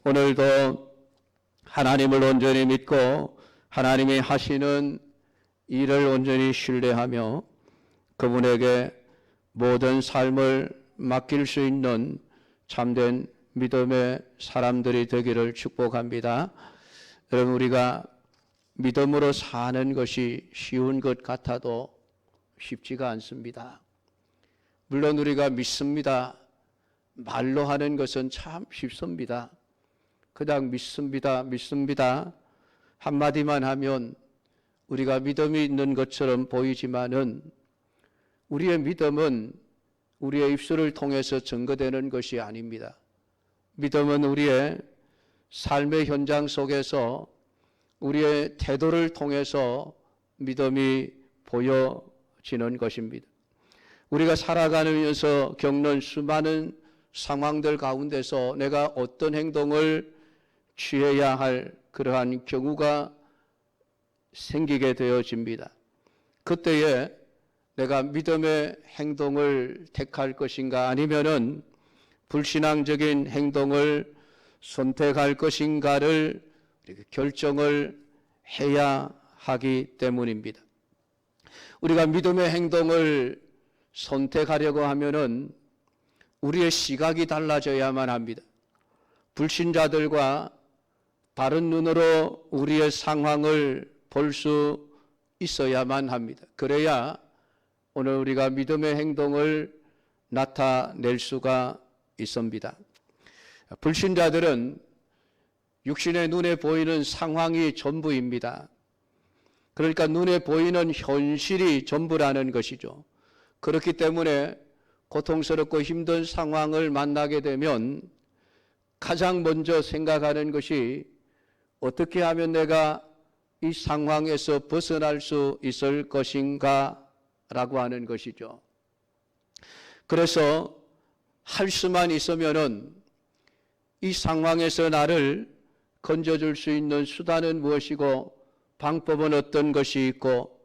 오늘도 하나님을 온전히 믿고 하나님이 하시는 일을 온전히 신뢰하며 그분에게 모든 삶을 맡길 수 있는 참된 믿음의 사람들이 되기를 축복합니다. 여러분, 우리가 믿음으로 사는 것이 쉬운 것 같아도 쉽지가 않습니다. 물론 우리가 믿습니다. 말로 하는 것은 참 쉽습니다. 그냥 믿습니다 한마디만 하면 우리가 믿음이 있는 것처럼 보이지만은 우리의 믿음은 우리의 입술을 통해서 증거되는 것이 아닙니다. 믿음은 우리의 삶의 현장 속에서 우리의 태도를 통해서 믿음이 보여지는 것입니다. 우리가 살아가면서 겪는 수많은 상황들 가운데서 내가 어떤 행동을 취해야 할 그러한 경우가 생기게 되어집니다. 그때에 내가 믿음의 행동을 택할 것인가 아니면은 불신앙적인 행동을 선택할 것인가를 결정을 해야 하기 때문입니다. 우리가 믿음의 행동을 선택하려고 하면은 우리의 시각이 달라져야만 합니다. 불신자들과 다른 눈으로 우리의 상황을 볼 수 있어야만 합니다. 그래야 오늘 우리가 믿음의 행동을 나타낼 수가 있습니다. 불신자들은 육신의 눈에 보이는 상황이 전부입니다. 그러니까 눈에 보이는 현실이 전부라는 것이죠. 그렇기 때문에 고통스럽고 힘든 상황을 만나게 되면 가장 먼저 생각하는 것이 어떻게 하면 내가 이 상황에서 벗어날 수 있을 것인가 라고 하는 것이죠. 그래서 할 수만 있으면은 이 상황에서 나를 건져줄 수 있는 수단은 무엇이고 방법은 어떤 것이 있고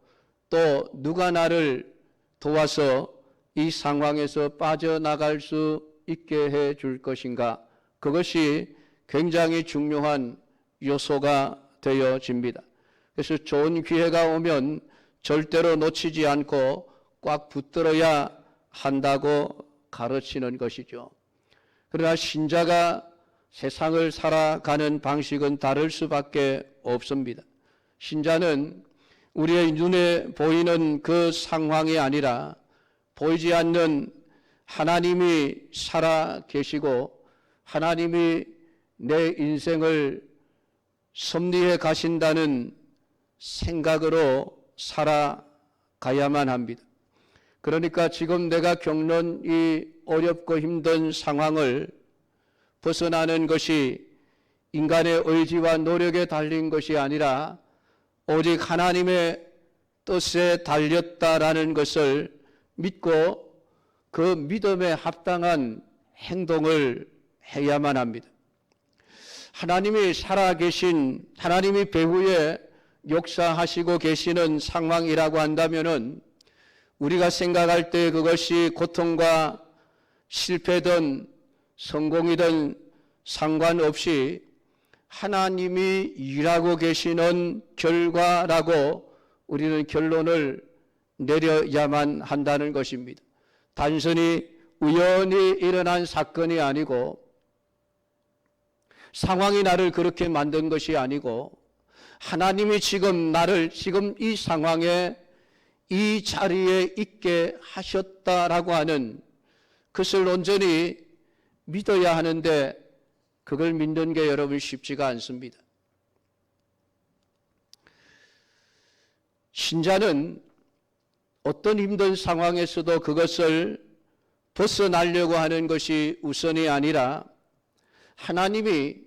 또 누가 나를 도와서 이 상황에서 빠져나갈 수 있게 해 줄 것인가, 그것이 굉장히 중요한 요소가 되어집니다. 그래서 좋은 기회가 오면 절대로 놓치지 않고 꽉 붙들어야 한다고 가르치는 것이죠. 그러나 신자가 세상을 살아가는 방식은 다를 수밖에 없습니다. 신자는 우리의 눈에 보이는 그 상황이 아니라 보이지 않는 하나님이 살아 계시고 하나님이 내 인생을 섭리해 가신다는 생각으로 살아가야만 합니다. 그러니까 지금 내가 겪는 이 어렵고 힘든 상황을 벗어나는 것이 인간의 의지와 노력에 달린 것이 아니라 오직 하나님의 뜻에 달렸다라는 것을 믿고 그 믿음에 합당한 행동을 해야만 합니다. 하나님이 살아계신, 하나님이 배후에 역사하시고 계시는 상황이라고 한다면은 우리가 생각할 때 그것이 고통과 실패든 성공이든 상관없이 하나님이 일하고 계시는 결과라고 우리는 결론을 내려야만 한다는 것입니다. 단순히 우연히 일어난 사건이 아니고 상황이 나를 그렇게 만든 것이 아니고 하나님이 지금 나를 지금 이 상황에 이 자리에 있게 하셨다라고 하는 그것을 온전히 믿어야 하는데 그걸 믿는 게 여러분 쉽지가 않습니다. 신자는 어떤 힘든 상황에서도 그것을 벗어나려고 하는 것이 우선이 아니라 하나님이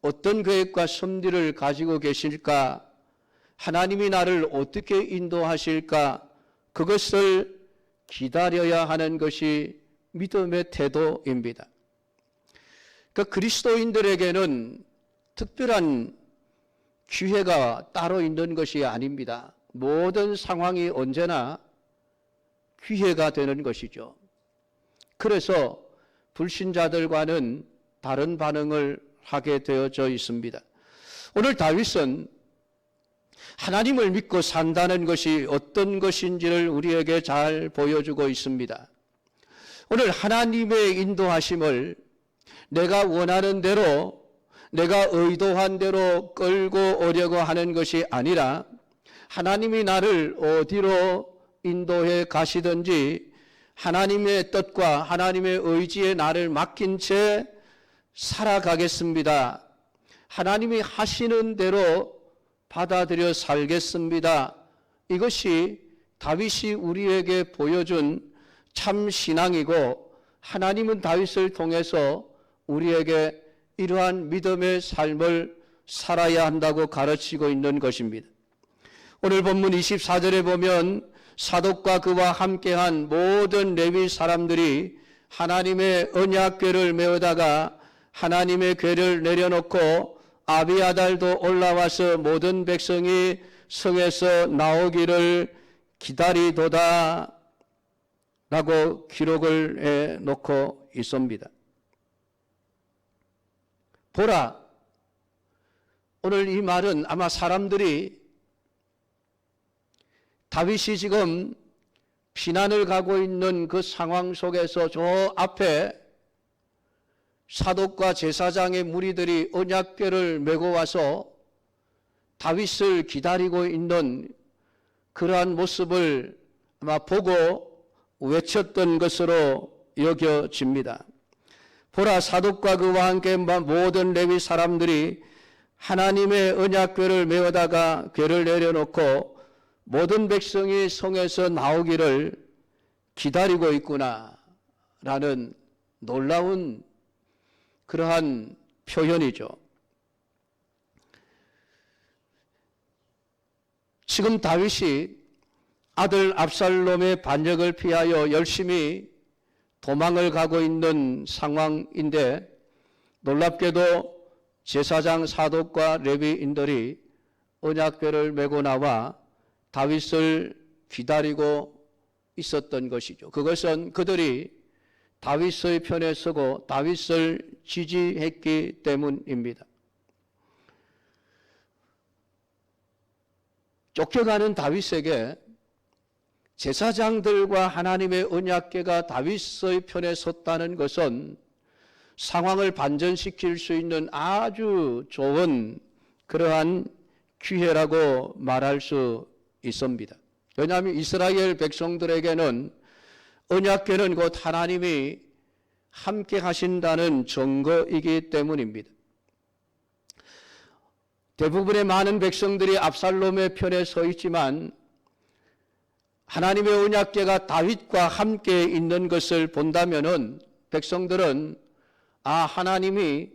어떤 계획과 섭리를 가지고 계실까, 하나님이 나를 어떻게 인도하실까, 그것을 기다려야 하는 것이 믿음의 태도입니다. 그러니까 그리스도인들에게는 특별한 기회가 따로 있는 것이 아닙니다. 모든 상황이 언제나 기회가 되는 것이죠. 그래서 불신자들과는 다른 반응을 하게 되어져 있습니다. 오늘 다윗은 하나님을 믿고 산다는 것이 어떤 것인지를 우리에게 잘 보여주고 있습니다. 오늘 하나님의 인도하심을 내가 원하는 대로, 내가 의도한 대로 끌고 오려고 하는 것이 아니라 하나님이 나를 어디로 인도해 가시든지 하나님의 뜻과 하나님의 의지에 나를 맡긴 채 살아가겠습니다. 하나님이 하시는 대로 받아들여 살겠습니다. 이것이 다윗이 우리에게 보여준 참 신앙이고, 하나님은 다윗을 통해서 우리에게 이러한 믿음의 삶을 살아야 한다고 가르치고 있는 것입니다. 오늘 본문 24절에 보면 사독과 그와 함께한 모든 레위 사람들이 하나님의 언약궤를 메우다가 하나님의 궤를 내려놓고 아비아달도 올라와서 모든 백성이 성에서 나오기를 기다리도다 라고 기록을 해놓고 있습니다. 보라, 오늘 이 말은 아마 사람들이 다윗이 지금 피난을 가고 있는 그 상황 속에서 저 앞에 사독과 제사장의 무리들이 언약궤를 메고 와서 다윗을 기다리고 있는 그러한 모습을 아마 보고 외쳤던 것으로 여겨집니다. 보라, 사독과 그와 함께 모든 레위 사람들이 하나님의 언약궤를 메우다가 궤를 내려놓고 모든 백성이 성에서 나오기를 기다리고 있구나라는 놀라운 그러한 표현이죠. 지금 다윗이 아들 압살롬의 반역을 피하여 열심히 도망을 가고 있는 상황인데, 놀랍게도 제사장 사독과 레위인들이 언약궤를 메고 나와 다윗을 기다리고 있었던 것이죠. 그것은 그들이 다윗의 편에 서고 다윗을 지지했기 때문입니다. 쫓겨가는 다윗에게 제사장들과 하나님의 언약궤가 다윗의 편에 섰다는 것은 상황을 반전시킬 수 있는 아주 좋은 그러한 기회라고 말할 수 있습니다. 왜냐하면 이스라엘 백성들에게는 언약궤는 곧 하나님이 함께 하신다는 증거이기 때문입니다. 대부분의 많은 백성들이 압살롬의 편에 서 있지만 하나님의 언약궤가 다윗과 함께 있는 것을 본다면은 백성들은 하나님이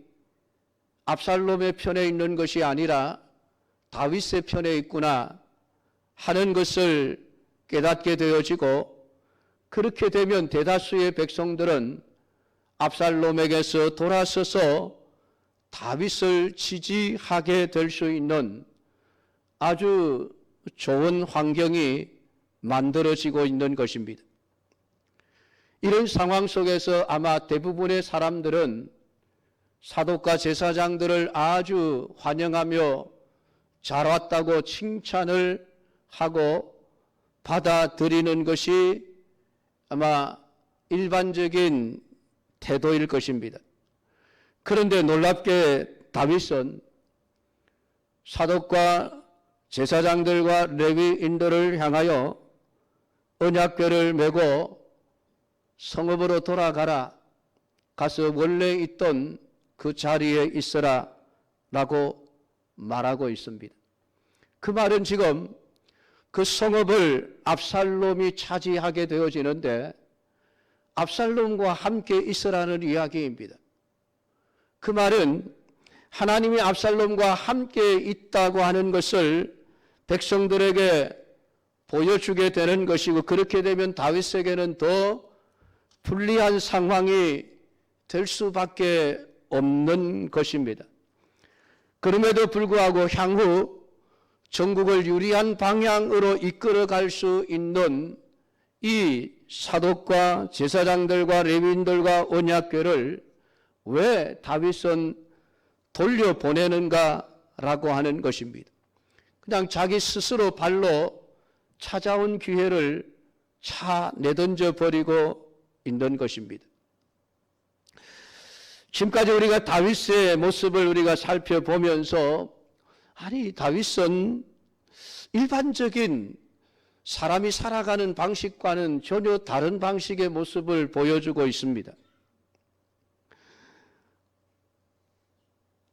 압살롬의 편에 있는 것이 아니라 다윗의 편에 있구나 하는 것을 깨닫게 되어지고, 그렇게 되면 대다수의 백성들은 압살롬에게서 돌아서서 다윗을 지지하게 될 수 있는 아주 좋은 환경이 만들어지고 있는 것입니다. 이런 상황 속에서 아마 대부분의 사람들은 사독과 제사장들을 아주 환영하며 잘 왔다고 칭찬을 하고 받아들이는 것이 아마 일반적인 태도일 것입니다. 그런데 놀랍게 다윗은 사독과 제사장들과 레위인들을 향하여 언약궤를 메고 성읍으로 돌아가라, 가서 원래 있던 그 자리에 있어라 라고 말하고 있습니다. 그 말은 지금 그 성읍을 압살롬이 차지하게 되어지는데 압살롬과 함께 있으라는 이야기입니다. 그 말은 하나님이 압살롬과 함께 있다고 하는 것을 백성들에게 보여주게 되는 것이고, 그렇게 되면 다윗에게는 더 불리한 상황이 될 수밖에 없는 것입니다. 그럼에도 불구하고 향후 전국을 유리한 방향으로 이끌어갈 수 있는 이 사독과 제사장들과 레위인들과 언약궤를 왜 다윗은 돌려보내는가라고 하는 것입니다. 그냥 자기 스스로 발로 찾아온 기회를 차 내던져 버리고 있는 것입니다. 지금까지 우리가 다윗의 모습을 우리가 살펴보면서 아니 다윗은 일반적인 사람이 살아가는 방식과는 전혀 다른 방식의 모습을 보여주고 있습니다.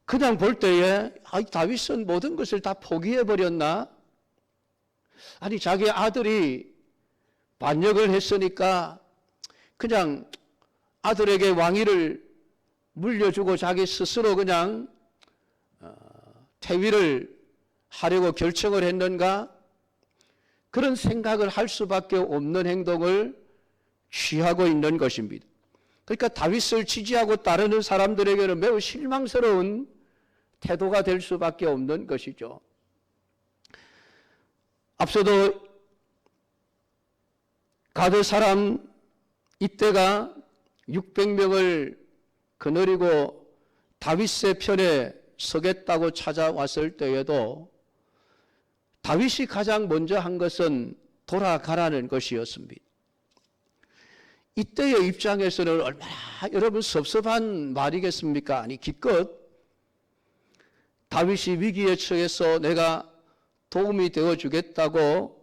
그냥 볼 때에 다윗은 모든 것을 다 포기해버렸나? 아니 자기 아들이 반역을 했으니까 그냥 아들에게 왕위를 물려주고 자기 스스로 그냥 퇴위를 하려고 결정을 했는가? 그런 생각을 할 수밖에 없는 행동을 취하고 있는 것입니다. 그러니까 다윗을 지지하고 따르는 사람들에게는 매우 실망스러운 태도가 될 수밖에 없는 것이죠. 앞서도 가드 사람 이때가 600명을 거느리고 다윗의 편에 서겠다고 찾아왔을 때에도 다윗이 가장 먼저 한 것은 돌아가라는 것이었습니다. 이때의 입장에서는 얼마나 여러분 섭섭한 말이겠습니까? 아니 기껏 다윗이 위기에 처해서 내가 도움이 되어주겠다고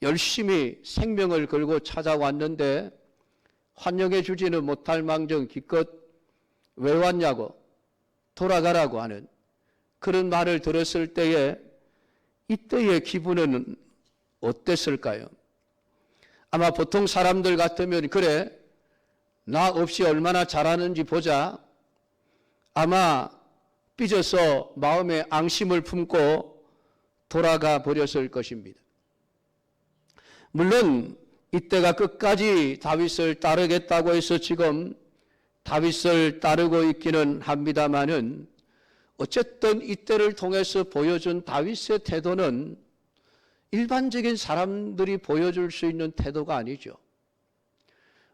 열심히 생명을 걸고 찾아왔는데 환영해 주지는 못할 망정 기껏 왜 왔냐고 돌아가라고 하는 그런 말을 들었을 때에 이때의 기분은 어땠을까요? 아마 보통 사람들 같으면 그래 나 없이 얼마나 잘하는지 보자 아마 삐져서 마음에 앙심을 품고 돌아가 버렸을 것입니다. 물론 이때가 끝까지 다윗을 따르겠다고 해서 지금 다윗을 따르고 있기는 합니다마는 어쨌든 이때를 통해서 보여준 다윗의 태도는 일반적인 사람들이 보여줄 수 있는 태도가 아니죠.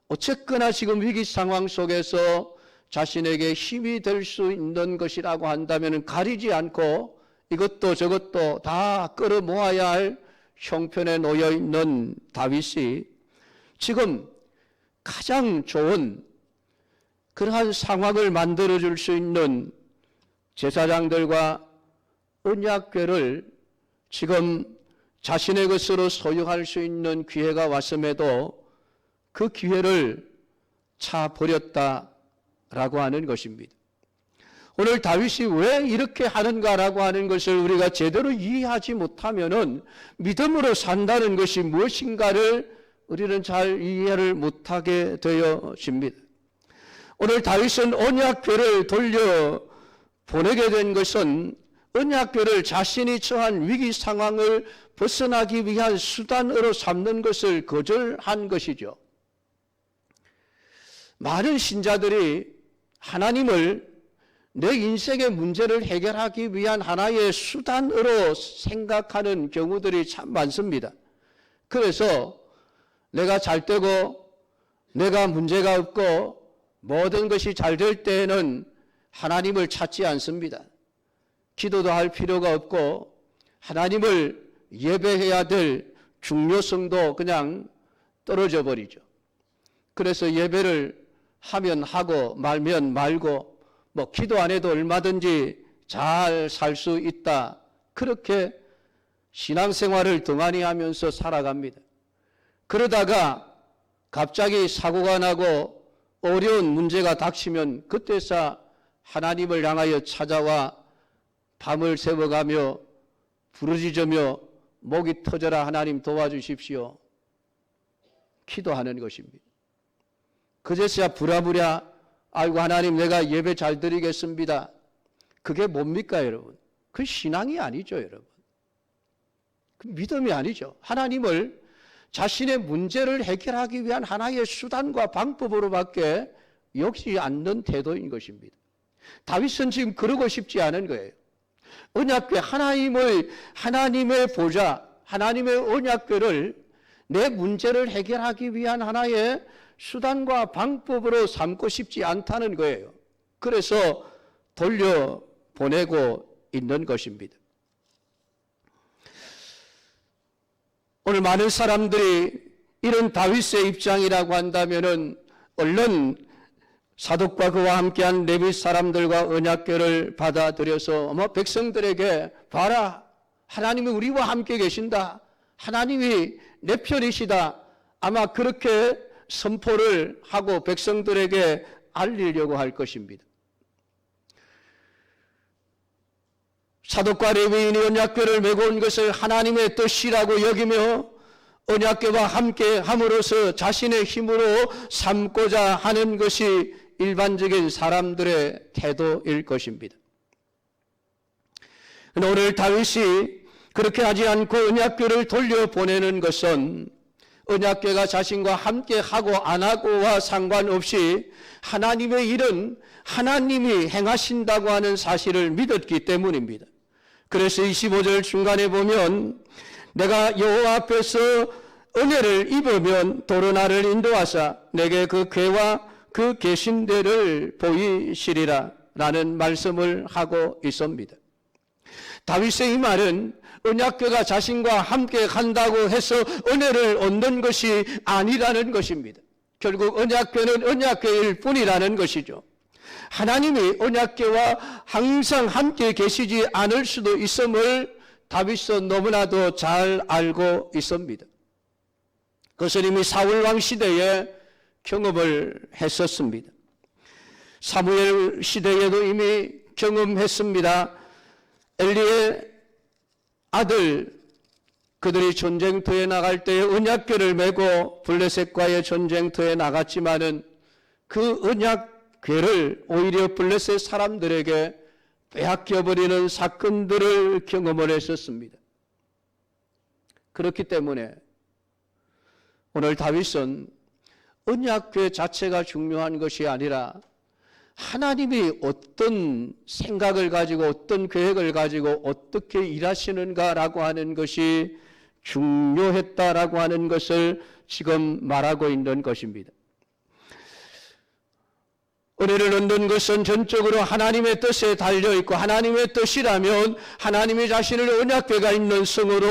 어쨌거나 지금 위기 상황 속에서 자신에게 힘이 될 수 있는 것이라고 한다면 가리지 않고 이것도 저것도 다 끌어모아야 할 형편에 놓여 있는 다윗이 지금 가장 좋은 그러한 상황을 만들어줄 수 있는 제사장들과 언약궤를 지금 자신의 것으로 소유할 수 있는 기회가 왔음에도 그 기회를 차버렸다라고 하는 것입니다. 오늘 다윗이 왜 이렇게 하는가라고 하는 것을 우리가 제대로 이해하지 못하면은 믿음으로 산다는 것이 무엇인가를 우리는 잘 이해를 못하게 되어집니다. 오늘 다윗은 언약궤를 돌려 보내게 된 것은 언약궤를 자신이 처한 위기 상황을 벗어나기 위한 수단으로 삼는 것을 거절한 것이죠. 많은 신자들이 하나님을 내 인생의 문제를 해결하기 위한 하나의 수단으로 생각하는 경우들이 참 많습니다. 그래서 내가 잘 되고 내가 문제가 없고 모든 것이 잘 될 때에는 하나님을 찾지 않습니다. 기도도 할 필요가 없고 하나님을 예배해야 될 중요성도 그냥 떨어져 버리죠. 그래서 예배를 하면 하고 말면 말고 뭐 기도 안 해도 얼마든지 잘 살 수 있다. 그렇게 신앙생활을 등한히 하면서 살아갑니다. 그러다가 갑자기 사고가 나고 어려운 문제가 닥치면 그때서 하나님을 향하여 찾아와 밤을 새워가며 부르짖으며 목이 터져라 하나님 도와주십시오. 기도하는 것입니다. 그제서야 부랴부랴 아이고 하나님 내가 예배 잘 드리겠습니다. 그게 뭡니까 여러분? 그 신앙이 아니죠 여러분. 그 믿음이 아니죠. 하나님을 자신의 문제를 해결하기 위한 하나의 수단과 방법으로밖에 여기지 않는 태도인 것입니다. 다윗은 지금 그러고 싶지 않은 거예요. 언약궤 하나님의 보좌, 하나님의 언약궤를 내 문제를 해결하기 위한 하나의 수단과 방법으로 삼고 싶지 않다는 거예요. 그래서 돌려 보내고 있는 것입니다. 오늘 많은 사람들이 이런 다윗의 입장이라고 한다면은 얼른 사독과 그와 함께한 레위 사람들과 언약궤를 받아들여서 백성들에게 봐라, 하나님이 우리와 함께 계신다, 하나님이 내 편이시다, 아마 그렇게 선포를 하고 백성들에게 알리려고 할 것입니다. 사독과 레위인이 언약궤를 메고 온 것을 하나님의 뜻이라고 여기며 언약궤와 함께 함으로써 자신의 힘으로 삼고자 하는 것이 일반적인 사람들의 태도일 것입니다. 오늘 다윗이 그렇게 하지 않고 언약궤를 돌려보내는 것은 언약궤가 자신과 함께 하고 안 하고와 상관없이 하나님의 일은 하나님이 행하신다고 하는 사실을 믿었기 때문입니다. 그래서 25절 중간에 보면 내가 여호와 앞에서 은혜를 입으면 도로 나를 인도하사 내게 그 궤와 그 계신 데를 보이시리라 라는 말씀을 하고 있습니다. 다윗의 이 말은 언약궤가 자신과 함께 간다고 해서 은혜를 얻는 것이 아니라는 것입니다. 결국 언약궤는 언약궤일 뿐이라는 것이죠. 하나님이 언약궤와 항상 함께 계시지 않을 수도 있음을 다윗은 너무나도 잘 알고 있습니다. 그것은 이미 사울 왕 시대에 경험을 했었습니다. 사무엘 시대에도 이미 경험했습니다. 엘리의 아들 그들이 전쟁터에 나갈 때 언약궤를 메고 블레셋과의 전쟁터에 나갔지만은 그 언약궤를 오히려 블레셋 사람들에게 빼앗겨버리는 사건들을 경험을 했었습니다. 그렇기 때문에 오늘 다윗은 언약궤 자체가 중요한 것이 아니라 하나님이 어떤 생각을 가지고 어떤 계획을 가지고 어떻게 일하시는가라고 하는 것이 중요했다라고 하는 것을 지금 말하고 있는 것입니다. 은혜를 얻는 것은 전적으로 하나님의 뜻에 달려있고 하나님의 뜻이라면 하나님이 자신을 언약궤가 있는 성으로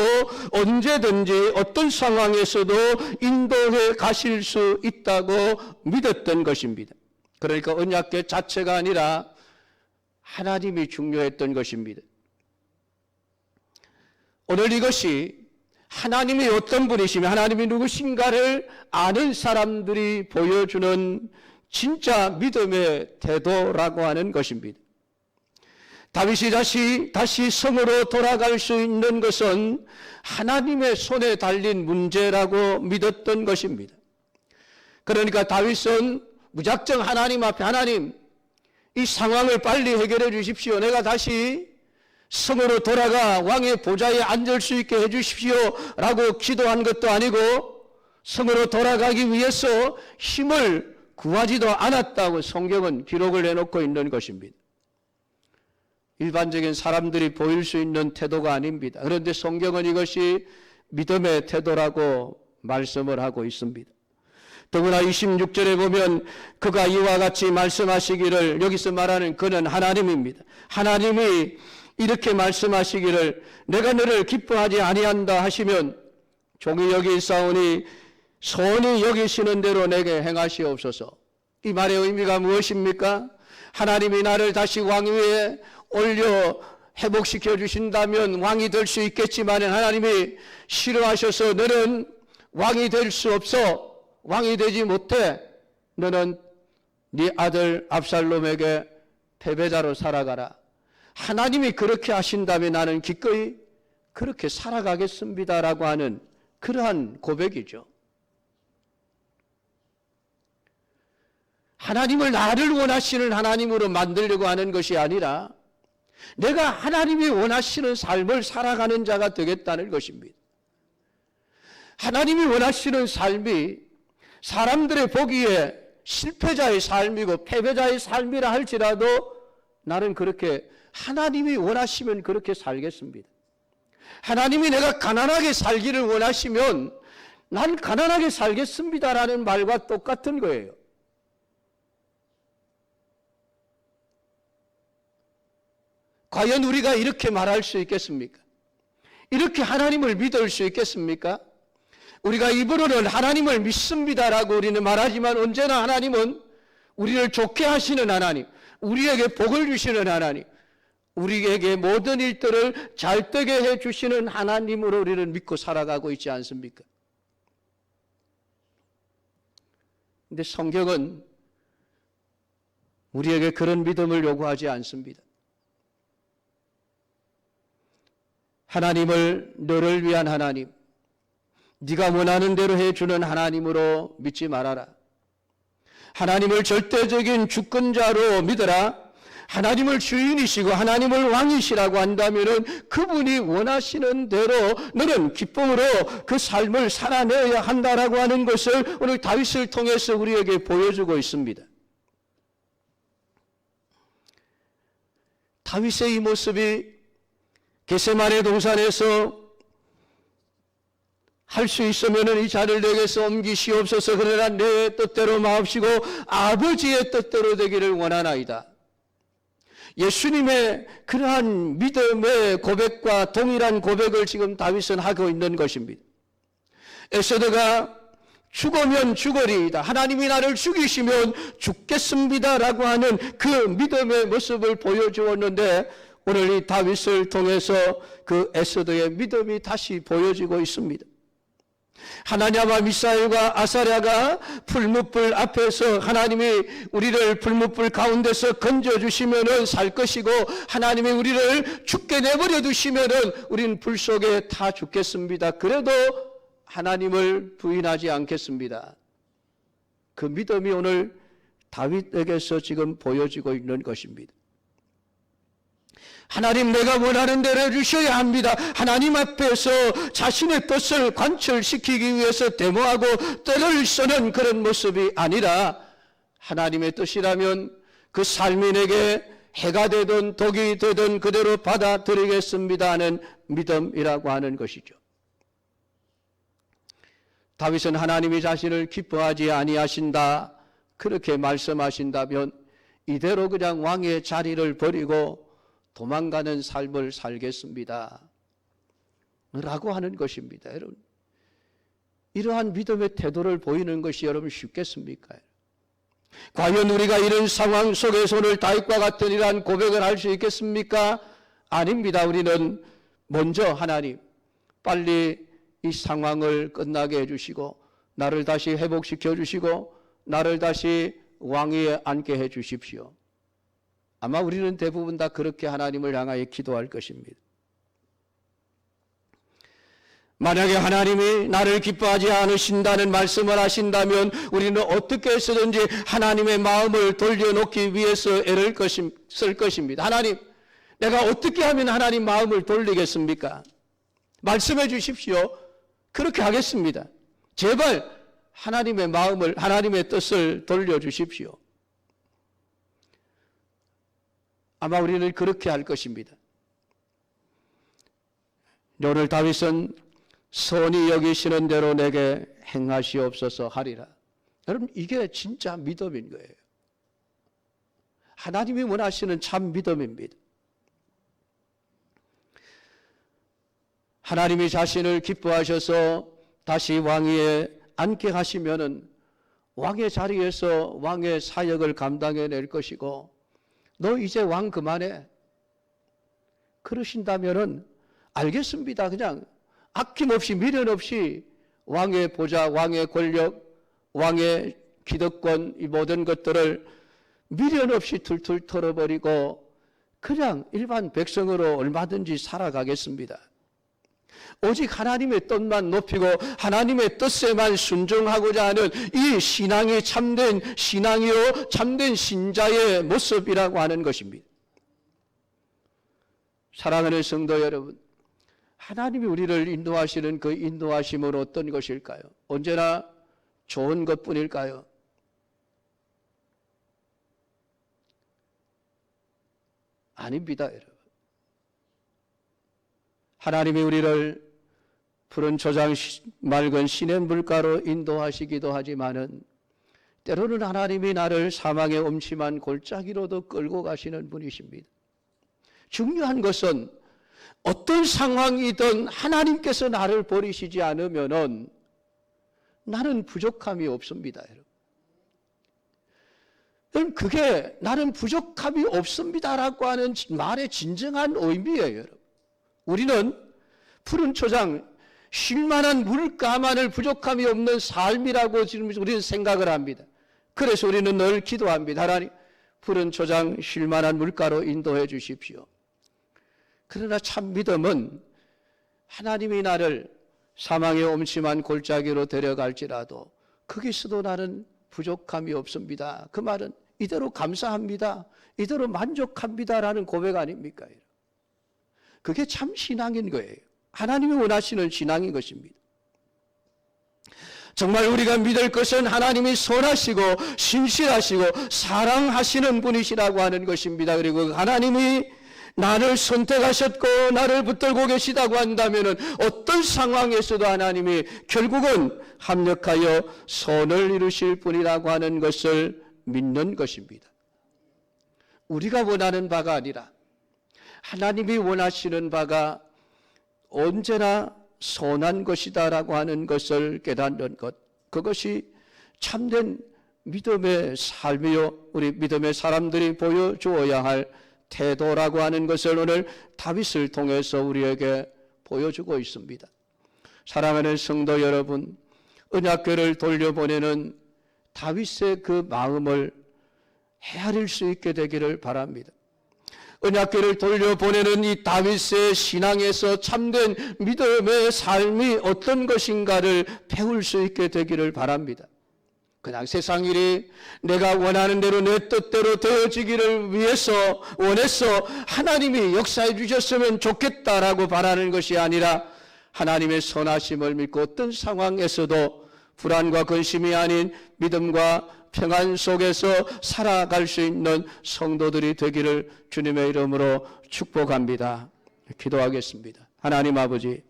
언제든지 어떤 상황에서도 인도해 가실 수 있다고 믿었던 것입니다. 그러니까 언약궤 자체가 아니라 하나님이 중요했던 것입니다. 오늘 이것이 하나님이 어떤 분이시며 하나님이 누구신가를 아는 사람들이 보여주는 진짜 믿음의 태도라고 하는 것입니다. 다윗이 다시 성으로 돌아갈 수 있는 것은 하나님의 손에 달린 문제라고 믿었던 것입니다. 그러니까 다윗은 무작정 하나님 앞에 하나님 이 상황을 빨리 해결해 주십시오. 내가 다시 성으로 돌아가 왕의 보좌에 앉을 수 있게 해 주십시오 라고 기도한 것도 아니고 성으로 돌아가기 위해서 힘을 구하지도 않았다고 성경은 기록을 해놓고 있는 것입니다. 일반적인 사람들이 보일 수 있는 태도가 아닙니다. 그런데 성경은 이것이 믿음의 태도라고 말씀을 하고 있습니다. 더구나 26절에 보면 그가 이와 같이 말씀하시기를, 여기서 말하는 그는 하나님입니다. 하나님이 이렇게 말씀하시기를 내가 너를 기뻐하지 아니한다 하시면 종이 여기 있사오니 선히 여기시는 대로 내게 행하시옵소서. 이 말의 의미가 무엇입니까? 하나님이 나를 다시 왕위에 올려 회복시켜 주신다면 왕이 될 수 있겠지만 하나님이 싫어하셔서 너는 왕이 될 수 없어, 왕이 되지 못해, 너는 네 아들 압살롬에게 패배자로 살아가라. 하나님이 그렇게 하신다면 나는 기꺼이 그렇게 살아가겠습니다라고 하는 그러한 고백이죠. 하나님을 나를 원하시는 하나님으로 만들려고 하는 것이 아니라 내가 하나님이 원하시는 삶을 살아가는 자가 되겠다는 것입니다. 하나님이 원하시는 삶이 사람들의 보기에 실패자의 삶이고 패배자의 삶이라 할지라도 나는 그렇게 하나님이 원하시면 그렇게 살겠습니다. 하나님이 내가 가난하게 살기를 원하시면 난 가난하게 살겠습니다라는 말과 똑같은 거예요. 과연 우리가 이렇게 말할 수 있겠습니까? 이렇게 하나님을 믿을 수 있겠습니까? 우리가 입으로는 하나님을 믿습니다라고 우리는 말하지만 언제나 하나님은 우리를 좋게 하시는 하나님, 우리에게 복을 주시는 하나님, 우리에게 모든 일들을 잘 되게 해주시는 하나님으로 우리를 믿고 살아가고 있지 않습니까? 근데 성경은 우리에게 그런 믿음을 요구하지 않습니다. 하나님을 너를 위한 하나님, 네가 원하는 대로 해주는 하나님으로 믿지 말아라. 하나님을 절대적인 주권자로 믿어라. 하나님을 주인이시고 하나님을 왕이시라고 한다면 그분이 원하시는 대로 너는 기쁨으로 그 삶을 살아내야 한다라고 하는 것을 오늘 다윗을 통해서 우리에게 보여주고 있습니다. 다윗의 이 모습이 겟세마네 동산에서 할 수 있으면 이 자를 내게서 옮기시옵소서. 그러나 내 뜻대로 마옵시고 아버지의 뜻대로 되기를 원하나이다. 예수님의 그러한 믿음의 고백과 동일한 고백을 지금 다윗은 하고 있는 것입니다. 에스더가 죽으면 죽으리이다. 하나님이 나를 죽이시면 죽겠습니다라고 하는 그 믿음의 모습을 보여주었는데 오늘 이 다윗을 통해서 그 에스더의 믿음이 다시 보여지고 있습니다. 하나냐와 미사엘과 아사랴가 풀무불 앞에서 하나님이 우리를 풀무불 가운데서 건져주시면 살 것이고 하나님이 우리를 죽게 내버려 두시면 우리는 불 속에 다 죽겠습니다. 그래도 하나님을 부인하지 않겠습니다. 그 믿음이 오늘 다윗에게서 지금 보여지고 있는 것입니다. 하나님, 내가 원하는 대로 해주셔야 합니다. 하나님 앞에서 자신의 뜻을 관철시키기 위해서 데모하고 때를 쓰는 그런 모습이 아니라 하나님의 뜻이라면 그 삶이 내게 해가 되든 독이 되든 그대로 받아들이겠습니다 하는 믿음이라고 하는 것이죠. 다윗은 하나님이 자신을 기뻐하지 아니하신다 그렇게 말씀하신다면 이대로 그냥 왕의 자리를 버리고 도망가는 삶을 살겠습니다 라고 하는 것입니다. 여러분, 이러한 믿음의 태도를 보이는 것이 여러분 쉽겠습니까? 과연 우리가 이런 상황 속에서 오늘 다윗과 같은 이러한 고백을 할 수 있겠습니까? 아닙니다. 우리는 먼저 하나님, 빨리 이 상황을 끝나게 해주시고 나를 다시 회복시켜 주시고 나를 다시 왕위에 앉게 해 주십시오. 아마 우리는 대부분 다 그렇게 하나님을 향하여 기도할 것입니다. 만약에 하나님이 나를 기뻐하지 않으신다는 말씀을 하신다면 우리는 어떻게 해서든지 하나님의 마음을 돌려놓기 위해서 애를 쓸 것입니다. 하나님, 내가 어떻게 하면 하나님 마음을 돌리겠습니까? 말씀해 주십시오. 그렇게 하겠습니다. 제발 하나님의 마음을, 하나님의 뜻을 돌려주십시오. 아마 우리는 그렇게 할 것입니다. 오늘 다윗은 선히 여기시는 대로 내게 행하시옵소서 하리라. 여러분, 이게 진짜 믿음인 거예요. 하나님이 원하시는 참 믿음입니다. 하나님이 자신을 기뻐하셔서 다시 왕위에 앉게 하시면은 왕의 자리에서 왕의 사역을 감당해낼 것이고 너 이제 왕 그만해 그러신다면은 알겠습니다. 그냥 아낌없이 미련 없이 왕의 보좌, 왕의 권력, 왕의 기득권 이 모든 것들을 미련 없이 툴툴 털어버리고 그냥 일반 백성으로 얼마든지 살아가겠습니다. 오직 하나님의 뜻만 높이고 하나님의 뜻에만 순종하고자 하는 이 신앙이 참된 신앙이요 참된 신자의 모습이라고 하는 것입니다. 사랑하는 성도 여러분, 하나님이 우리를 인도하시는 그 인도하심은 어떤 것일까요? 언제나 좋은 것뿐일까요? 아닙니다, 여러분. 하나님이 우리를 푸른 초장 맑은 시냇물가로 인도하시기도 하지만은 때로는 하나님이 나를 사망의 엄침한 골짜기로도 끌고 가시는 분이십니다. 중요한 것은 어떤 상황이든 하나님께서 나를 버리시지 않으면은 나는 부족함이 없습니다, 여러분. 그게 나는 부족함이 없습니다라고 하는 말의 진정한 의미예요, 여러분. 우리는 푸른 초장, 쉴만한 물가만을 부족함이 없는 삶이라고 지금 우리는 생각을 합니다. 그래서 우리는 늘 기도합니다. 하나님, 푸른 초장, 쉴만한 물가로 인도해 주십시오. 그러나 참 믿음은 하나님이 나를 사망의 엄침한 골짜기로 데려갈지라도 거기서도 나는 부족함이 없습니다. 그 말은 이대로 감사합니다. 이대로 만족합니다라는 고백 아닙니까? 그게 참 신앙인 거예요. 하나님이 원하시는 신앙인 것입니다. 정말 우리가 믿을 것은 하나님이 선하시고 신실하시고 사랑하시는 분이시라고 하는 것입니다. 그리고 하나님이 나를 선택하셨고 나를 붙들고 계시다고 한다면 어떤 상황에서도 하나님이 결국은 합력하여 선을 이루실 분이라고 하는 것을 믿는 것입니다. 우리가 원하는 바가 아니라 하나님이 원하시는 바가 언제나 선한 것이다라고 하는 것을 깨닫는 것, 그것이 참된 믿음의 삶이요 우리 믿음의 사람들이 보여주어야 할 태도라고 하는 것을 오늘 다윗을 통해서 우리에게 보여주고 있습니다. 사랑하는 성도 여러분, 언약궤를 돌려보내는 다윗의 그 마음을 헤아릴 수 있게 되기를 바랍니다. 언약궤를 돌려보내는 이 다윗의 신앙에서 참된 믿음의 삶이 어떤 것인가를 배울 수 있게 되기를 바랍니다. 그냥 세상 일이 내가 원하는 대로 내 뜻대로 되어지기를 위해서 원해서 하나님이 역사해 주셨으면 좋겠다라고 바라는 것이 아니라 하나님의 선하심을 믿고 어떤 상황에서도 불안과 근심이 아닌 믿음과 평안 속에서 살아갈 수 있는 성도들이 되기를 주님의 이름으로 축복합니다. 기도하겠습니다. 하나님 아버지,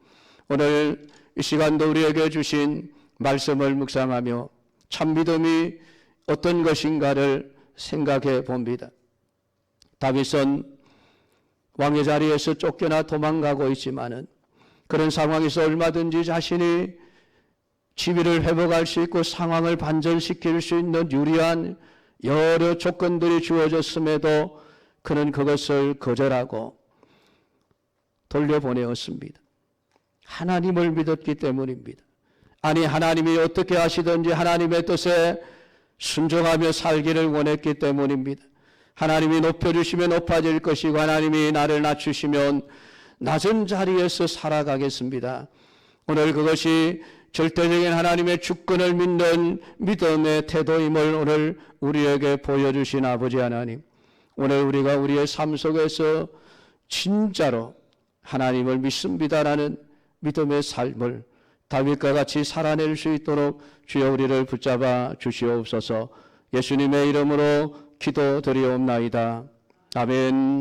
오늘 이 시간도 우리에게 주신 말씀을 묵상하며 참 믿음이 어떤 것인가를 생각해 봅니다. 다윗은 왕의 자리에서 쫓겨나 도망가고 있지만은 그런 상황에서 얼마든지 자신이 지위를 회복할 수 있고 상황을 반전시킬 수 있는 유리한 여러 조건들이 주어졌음에도 그는 그것을 거절하고 돌려보내었습니다. 하나님을 믿었기 때문입니다. 아니, 하나님이 어떻게 하시든지 하나님의 뜻에 순종하며 살기를 원했기 때문입니다. 하나님이 높여주시면 높아질 것이고 하나님이 나를 낮추시면 낮은 자리에서 살아가겠습니다. 오늘 그것이 절대적인 하나님의 주권을 믿는 믿음의 태도임을 오늘 우리에게 보여주신 아버지 하나님, 오늘 우리가 우리의 삶 속에서 진짜로 하나님을 믿습니다라는 믿음의 삶을 다윗과 같이 살아낼 수 있도록 주여 우리를 붙잡아 주시옵소서. 예수님의 이름으로 기도드리옵나이다. 아멘.